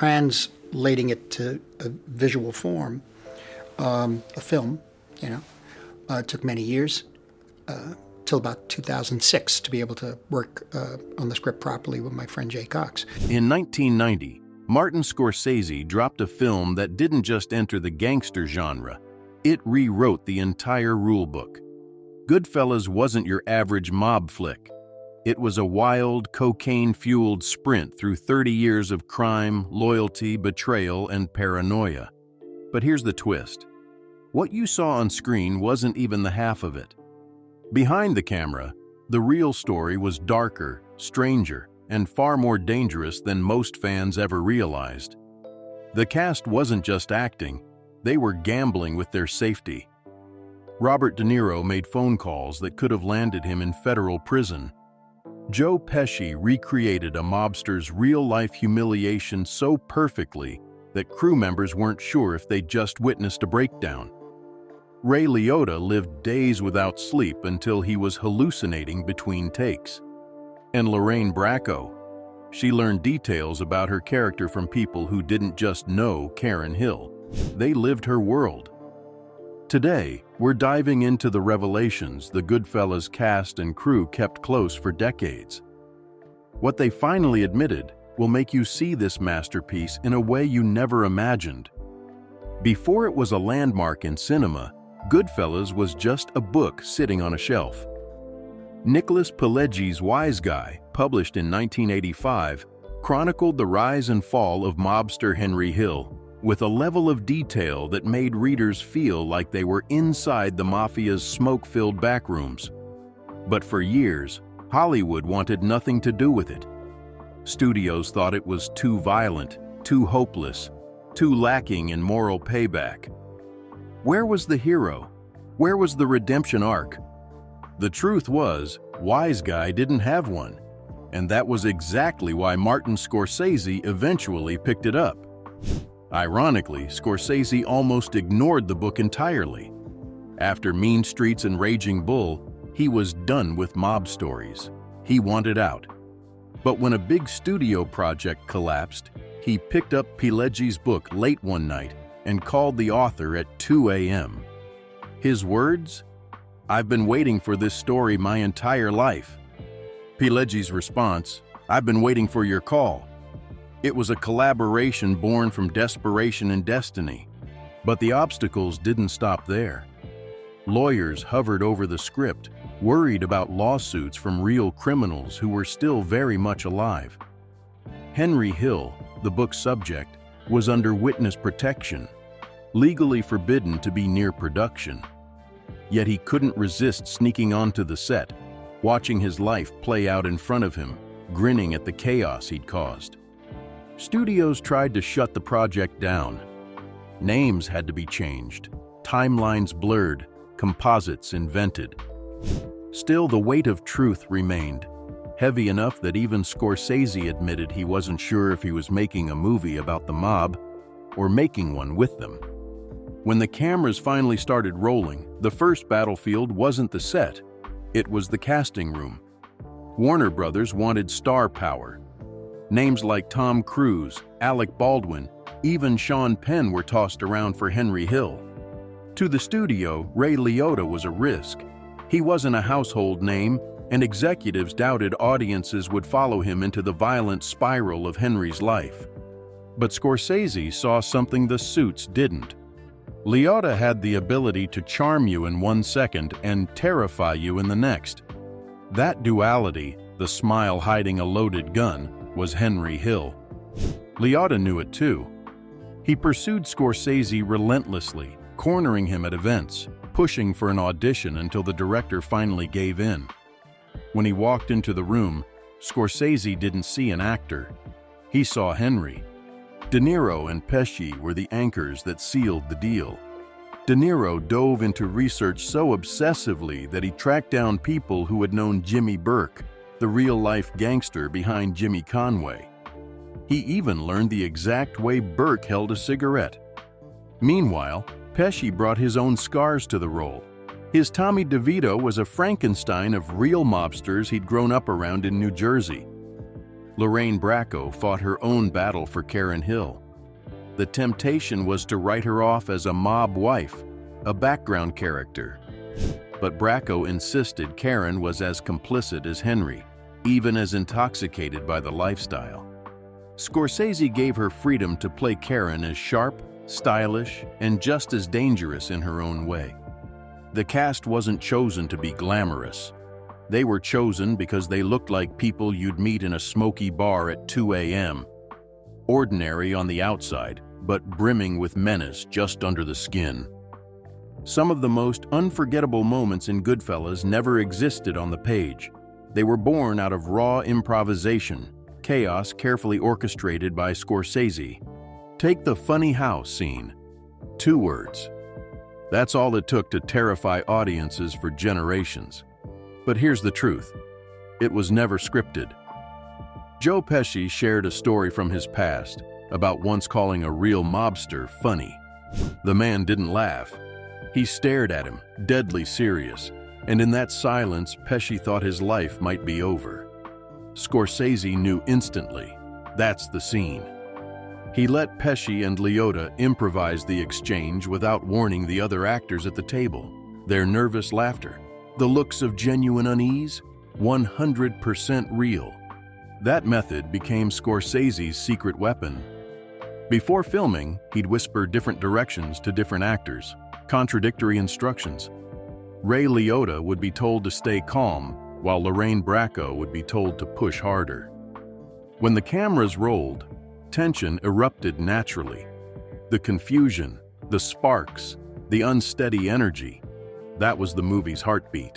translating it to a visual form, a film, it took many years, till about 2006 to be able to work on the script properly with my friend Jay Cox. In 1990, Martin Scorsese dropped a film that didn't just enter the gangster genre, it rewrote the entire rulebook. Goodfellas wasn't your average mob flick. It was a wild, cocaine-fueled sprint through 30 years of crime, loyalty, betrayal, and paranoia. But here's the twist. What you saw on screen wasn't even the half of it. Behind the camera, the real story was darker, stranger, and far more dangerous than most fans ever realized. The cast wasn't just acting, they were gambling with their safety. Robert De Niro made phone calls that could have landed him in federal prison. Joe Pesci recreated a mobster's real-life humiliation so perfectly that crew members weren't sure if they'd just witnessed a breakdown. Ray Liotta lived days without sleep until he was hallucinating between takes. And Lorraine Bracco, she learned details about her character from people who didn't just know Karen Hill. They lived her world. Today, we're diving into the revelations the Goodfellas cast and crew kept close for decades. What they finally admitted will make you see this masterpiece in a way you never imagined. Before it was a landmark in cinema, Goodfellas was just a book sitting on a shelf. Nicholas Pileggi's Wiseguy, published in 1985, chronicled the rise and fall of mobster Henry Hill, with a level of detail that made readers feel like they were inside the Mafia's smoke-filled backrooms. But for years, Hollywood wanted nothing to do with it. Studios thought it was too violent, too hopeless, too lacking in moral payback. Where was the hero? Where was the redemption arc? The truth was, Wiseguy didn't have one, and that was exactly why Martin Scorsese eventually picked it up. Ironically, Scorsese almost ignored the book entirely. After Mean Streets and Raging Bull, he was done with mob stories. He wanted out. But when a big studio project collapsed, he picked up Pileggi's book late one night and called the author at 2 a.m. His words? "I've been waiting for this story my entire life." Pileggi's response? "I've been waiting for your call." It was a collaboration born from desperation and destiny. But the obstacles didn't stop there. Lawyers hovered over the script, worried about lawsuits from real criminals who were still very much alive. Henry Hill, the book's subject, was under witness protection, legally forbidden to be near production. Yet he couldn't resist sneaking onto the set, watching his life play out in front of him, grinning at the chaos he'd caused. Studios tried to shut the project down. Names had to be changed, timelines blurred, composites invented. Still, the weight of truth remained, heavy enough that even Scorsese admitted he wasn't sure if he was making a movie about the mob or making one with them. When the cameras finally started rolling, the first battlefield wasn't the set, it was the casting room. Warner Brothers wanted star power. Names like Tom Cruise, Alec Baldwin, even Sean Penn were tossed around for Henry Hill. To the studio, Ray Liotta was a risk. He wasn't a household name, and executives doubted audiences would follow him into the violent spiral of Henry's life. But Scorsese saw something the suits didn't. Liotta had the ability to charm you in 1 second and terrify you in the next. That duality, the smile hiding a loaded gun, was Henry Hill. Liotta knew it too. He pursued Scorsese relentlessly, cornering him at events, pushing for an audition until the director finally gave in. When he walked into the room, Scorsese didn't see an actor. He saw Henry. De Niro and Pesci were the anchors that sealed the deal. De Niro dove into research so obsessively that he tracked down people who had known Jimmy Burke, the real-life gangster behind Jimmy Conway. He even learned the exact way Burke held a cigarette. Meanwhile, Pesci brought his own scars to the role. His Tommy DeVito was a Frankenstein of real mobsters he'd grown up around in New Jersey. Lorraine Bracco fought her own battle for Karen Hill. The temptation was to write her off as a mob wife, a background character. But Bracco insisted Karen was as complicit as Henry, even as intoxicated by the lifestyle. Scorsese gave her freedom to play Karen as sharp, stylish, and just as dangerous in her own way. The cast wasn't chosen to be glamorous. They were chosen because they looked like people you'd meet in a smoky bar at 2 a.m. Ordinary on the outside, but brimming with menace just under the skin. Some of the most unforgettable moments in Goodfellas never existed on the page. They were born out of raw improvisation, chaos carefully orchestrated by Scorsese. Take the funny house scene. 2 words. That's all it took to terrify audiences for generations. But here's the truth. It was never scripted. Joe Pesci shared a story from his past about once calling a real mobster funny. The man didn't laugh. He stared at him, deadly serious, and in that silence, Pesci thought his life might be over. Scorsese knew instantly, that's the scene. He let Pesci and Liotta improvise the exchange without warning the other actors at the table. Their nervous laughter, the looks of genuine unease, 100% real. That method became Scorsese's secret weapon. Before filming, he'd whisper different directions to different actors, contradictory instructions. Ray Liotta would be told to stay calm, while Lorraine Bracco would be told to push harder. When the cameras rolled, tension erupted naturally. The confusion, the sparks, the unsteady energy, that was the movie's heartbeat.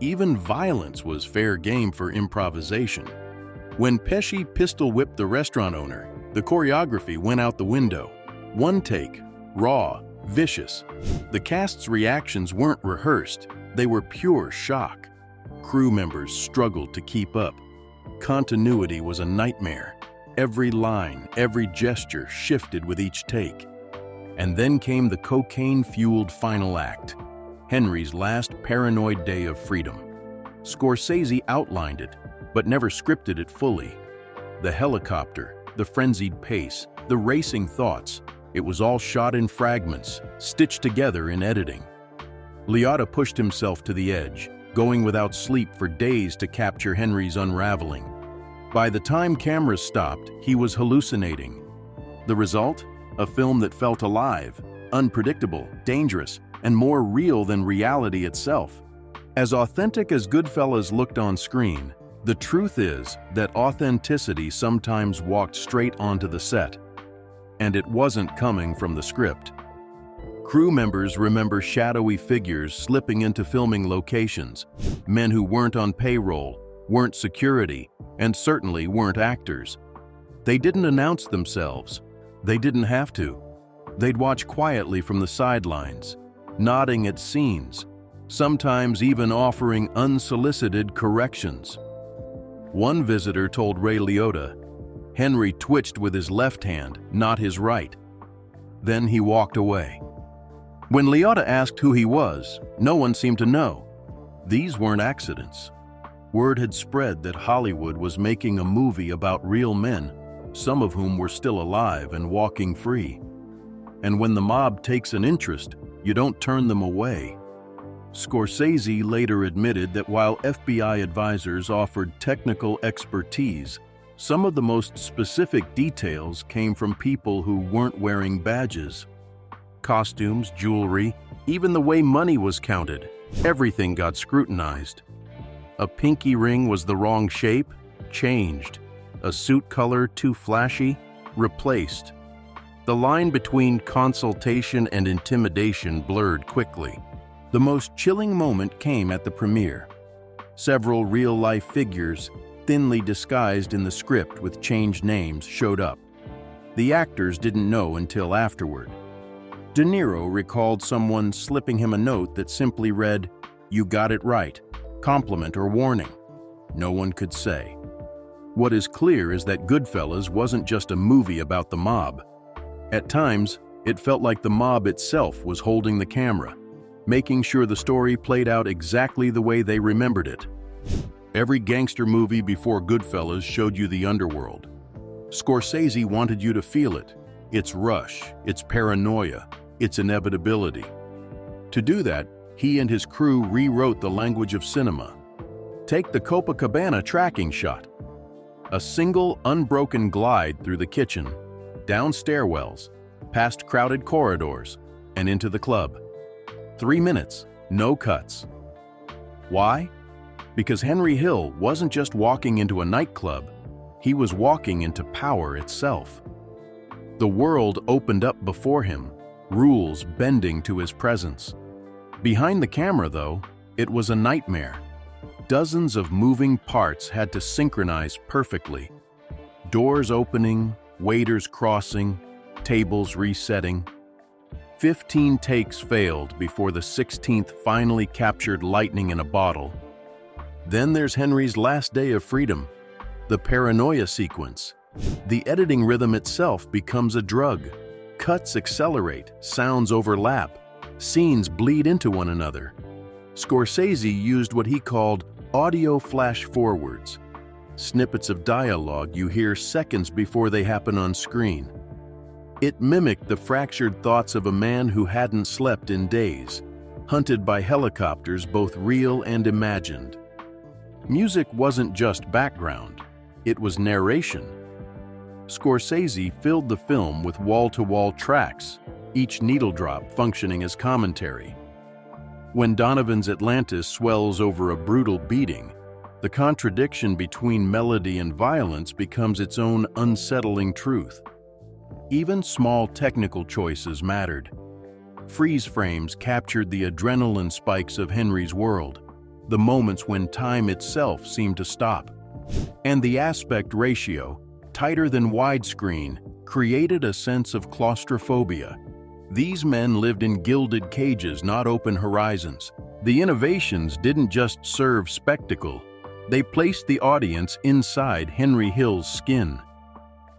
Even violence was fair game for improvisation. When Pesci pistol-whipped the restaurant owner, the choreography went out the window. One take, raw, vicious. The cast's reactions weren't rehearsed, they were pure shock. Crew members struggled to keep up. Continuity was a nightmare. Every line, every gesture shifted with each take. And then came the cocaine-fueled final act, Henry's last paranoid day of freedom. Scorsese outlined it, but never scripted it fully. The helicopter, the frenzied pace, the racing thoughts, it was all shot in fragments, stitched together in editing. Liotta pushed himself to the edge, going without sleep for days to capture Henry's unraveling. By the time cameras stopped, he was hallucinating. The result? A film that felt alive, unpredictable, dangerous, and more real than reality itself. As authentic as Goodfellas looked on screen, the truth is that authenticity sometimes walked straight onto the set. And it wasn't coming from the script. Crew members remember shadowy figures slipping into filming locations, men who weren't on payroll, weren't security, and certainly weren't actors. They didn't announce themselves. They didn't have to. They'd watch quietly from the sidelines, nodding at scenes, sometimes even offering unsolicited corrections. One visitor told Ray Liotta, Henry twitched with his left hand, not his right. Then he walked away. When Liotta asked who he was, no one seemed to know. These weren't accidents. Word had spread that Hollywood was making a movie about real men, some of whom were still alive and walking free. And when the mob takes an interest, you don't turn them away. Scorsese later admitted that while FBI advisors offered technical expertise, some of the most specific details came from people who weren't wearing badges. Costumes, jewelry, even the way money was counted, everything got scrutinized. A pinky ring was the wrong shape, changed. A suit color too flashy, replaced. The line between consultation and intimidation blurred quickly. The most chilling moment came at the premiere. Several real-life figures, thinly disguised in the script with changed names, showed up. The actors didn't know until afterward. De Niro recalled someone slipping him a note that simply read, "You got it right," compliment or warning. No one could say. What is clear is that Goodfellas wasn't just a movie about the mob. At times, it felt like the mob itself was holding the camera, making sure the story played out exactly the way they remembered it. Every gangster movie before Goodfellas showed you the underworld. Scorsese wanted you to feel it, its rush, its paranoia, its inevitability. To do that, he and his crew rewrote the language of cinema. Take the Copacabana tracking shot. A single, unbroken glide through the kitchen, down stairwells, past crowded corridors, and into the club. 3 minutes, no cuts. Why? Because Henry Hill wasn't just walking into a nightclub, he was walking into power itself. The world opened up before him, rules bending to his presence. Behind the camera, though, it was a nightmare. Dozens of moving parts had to synchronize perfectly. Doors opening, waiters crossing, tables resetting. 15 takes failed before the 16th finally captured lightning in a bottle. Then there's Henry's last day of freedom, the paranoia sequence. The editing rhythm itself becomes a drug. Cuts accelerate, sounds overlap, scenes bleed into one another. Scorsese used what he called audio flash-forwards, snippets of dialogue you hear seconds before they happen on screen. It mimicked the fractured thoughts of a man who hadn't slept in days, hunted by helicopters both real and imagined. Music wasn't just background, it was narration. Scorsese filled the film with wall-to-wall tracks, each needle drop functioning as commentary. When Donovan's Atlantis swells over a brutal beating, the contradiction between melody and violence becomes its own unsettling truth. Even small technical choices mattered. Freeze frames captured the adrenaline spikes of Henry's world, the moments when time itself seemed to stop. And the aspect ratio, tighter than widescreen, created a sense of claustrophobia. These men lived in gilded cages, not open horizons. The innovations didn't just serve spectacle, they placed the audience inside Henry Hill's skin.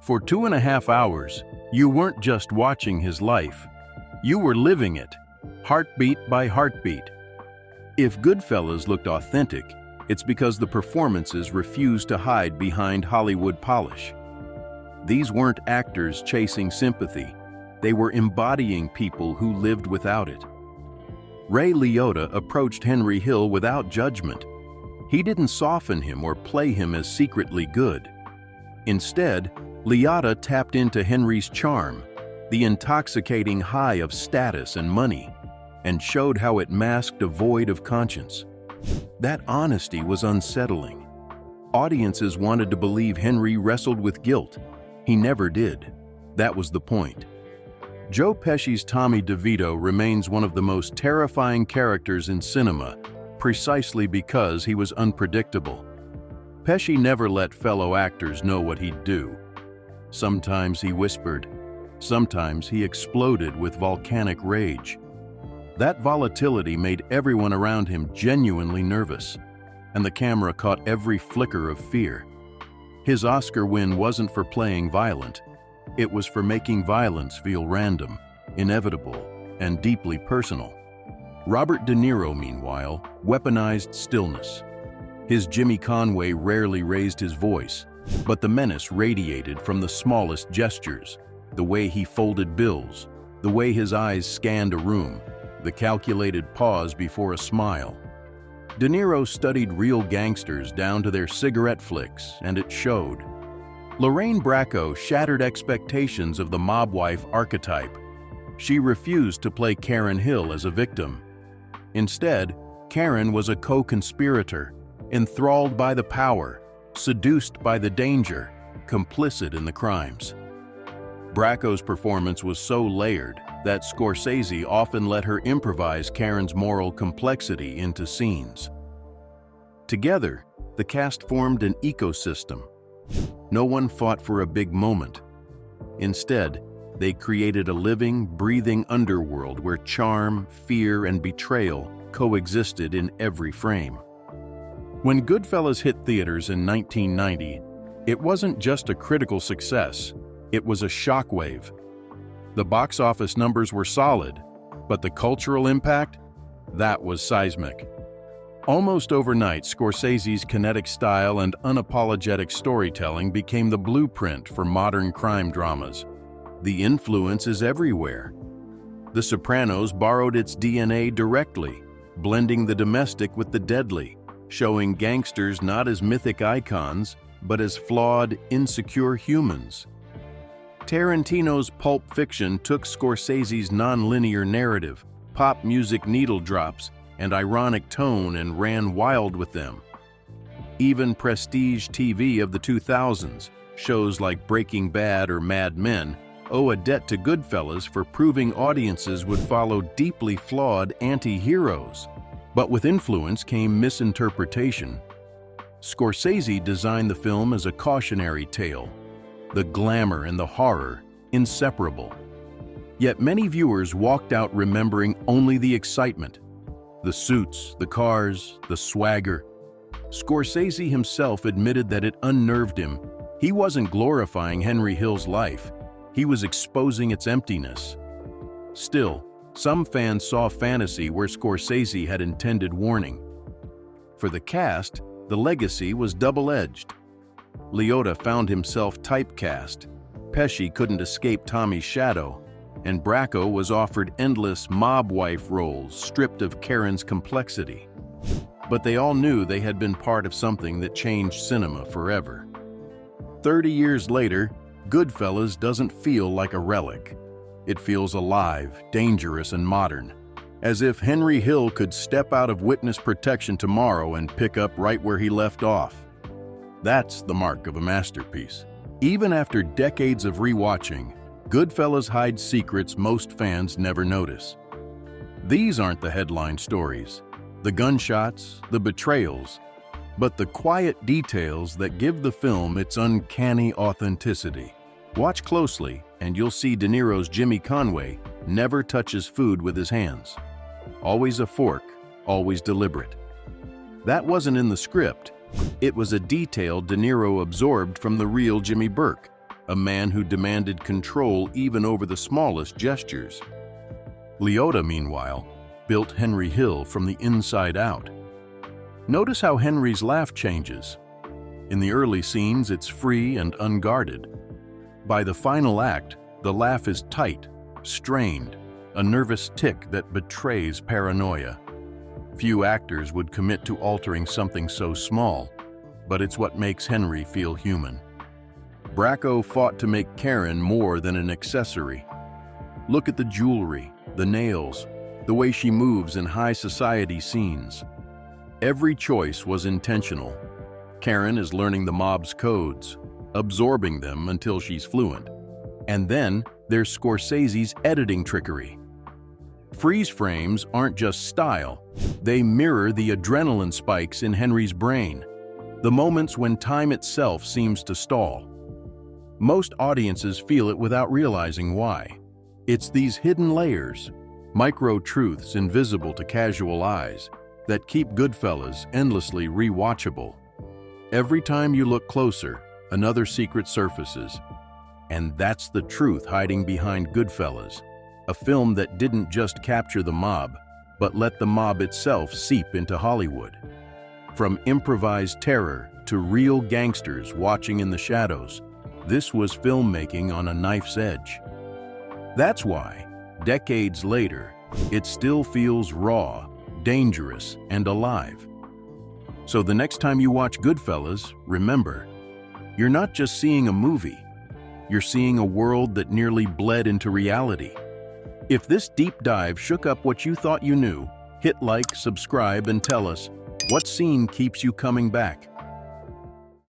For 2.5 hours, you weren't just watching his life, you were living it, heartbeat by heartbeat. If Goodfellas looked authentic, it's because the performances refused to hide behind Hollywood polish. These weren't actors chasing sympathy, they were embodying people who lived without it. Ray Liotta approached Henry Hill without judgment. He didn't soften him or play him as secretly good. Instead, Liotta tapped into Henry's charm, the intoxicating high of status and money, and showed how it masked a void of conscience. That honesty was unsettling. Audiences wanted to believe Henry wrestled with guilt. He never did. That was the point. Joe Pesci's Tommy DeVito remains one of the most terrifying characters in cinema, precisely because he was unpredictable. Pesci never let fellow actors know what he'd do. Sometimes he whispered, sometimes he exploded with volcanic rage. That volatility made everyone around him genuinely nervous, and the camera caught every flicker of fear. His Oscar win wasn't for playing violent. It was for making violence feel random, inevitable, and deeply personal. Robert De Niro, meanwhile, weaponized stillness. His Jimmy Conway rarely raised his voice, but the menace radiated from the smallest gestures, the way he folded bills, the way his eyes scanned a room, the calculated pause before a smile. De Niro studied real gangsters down to their cigarette flicks, and it showed. Lorraine Bracco shattered expectations of the mob wife archetype. She refused to play Karen Hill as a victim. Instead, Karen was a co-conspirator, enthralled by the power, seduced by the danger, complicit in the crimes. Bracco's performance was so layered that Scorsese often let her improvise Karen's moral complexity into scenes. Together, the cast formed an ecosystem. No one fought for a big moment. Instead, they created a living, breathing underworld where charm, fear, and betrayal coexisted in every frame. When Goodfellas hit theaters in 1990, it wasn't just a critical success, it was a shockwave. The box office numbers were solid, but the cultural impact? That was seismic. Almost overnight, Scorsese's kinetic style and unapologetic storytelling became the blueprint for modern crime dramas. The influence is everywhere. The Sopranos borrowed its DNA directly, blending the domestic with the deadly, showing gangsters not as mythic icons, but as flawed, insecure humans. Tarantino's Pulp Fiction took Scorsese's non-linear narrative, pop music needle drops, and ironic tone and ran wild with them. Even prestige TV of the 2000s, shows like Breaking Bad or Mad Men, owe a debt to Goodfellas for proving audiences would follow deeply flawed anti-heroes. But with influence came misinterpretation. Scorsese designed the film as a cautionary tale, the glamour and the horror inseparable. Yet many viewers walked out remembering only the excitement, the suits, the cars, the swagger. Scorsese himself admitted that it unnerved him. He wasn't glorifying Henry Hill's life. He was exposing its emptiness. Still, some fans saw fantasy where Scorsese had intended warning. For the cast, the legacy was double-edged. Liotta found himself typecast. Pesci couldn't escape Tommy's shadow, and Bracco was offered endless mob wife roles stripped of Karen's complexity. But they all knew they had been part of something that changed cinema forever. 30 years later, Goodfellas doesn't feel like a relic. It feels alive, dangerous, and modern, as if Henry Hill could step out of witness protection tomorrow and pick up right where he left off. That's the mark of a masterpiece. Even after decades of rewatching, Goodfellas hides secrets most fans never notice. These aren't the headline stories, the gunshots, the betrayals, but the quiet details that give the film its uncanny authenticity. Watch closely, and you'll see De Niro's Jimmy Conway never touches food with his hands. Always a fork, always deliberate. That wasn't in the script. It was a detail De Niro absorbed from the real Jimmy Burke, a man who demanded control even over the smallest gestures. Liotta, meanwhile, built Henry Hill from the inside out. Notice how Henry's laugh changes. In the early scenes, it's free and unguarded. By the final act, the laugh is tight, strained, a nervous tick that betrays paranoia. Few actors would commit to altering something so small, but it's what makes Henry feel human. Bracco fought to make Karen more than an accessory. Look at the jewelry, the nails, the way she moves in high society scenes. Every choice was intentional. Karen is learning the mob's codes, absorbing them until she's fluent. And then there's Scorsese's editing trickery. Freeze frames aren't just style, they mirror the adrenaline spikes in Henry's brain, the moments when time itself seems to stall. Most audiences feel it without realizing why. It's these hidden layers, micro-truths invisible to casual eyes, that keep Goodfellas endlessly rewatchable. Every time you look closer, another secret surfaces. And that's the truth hiding behind Goodfellas, a film that didn't just capture the mob, but let the mob itself seep into Hollywood. From improvised terror to real gangsters watching in the shadows, this was filmmaking on a knife's edge. That's why, decades later, it still feels raw, dangerous, and alive. So the next time you watch Goodfellas, remember, you're not just seeing a movie, you're seeing a world that nearly bled into reality. If this deep dive shook up what you thought you knew, hit like, subscribe, and tell us what scene keeps you coming back.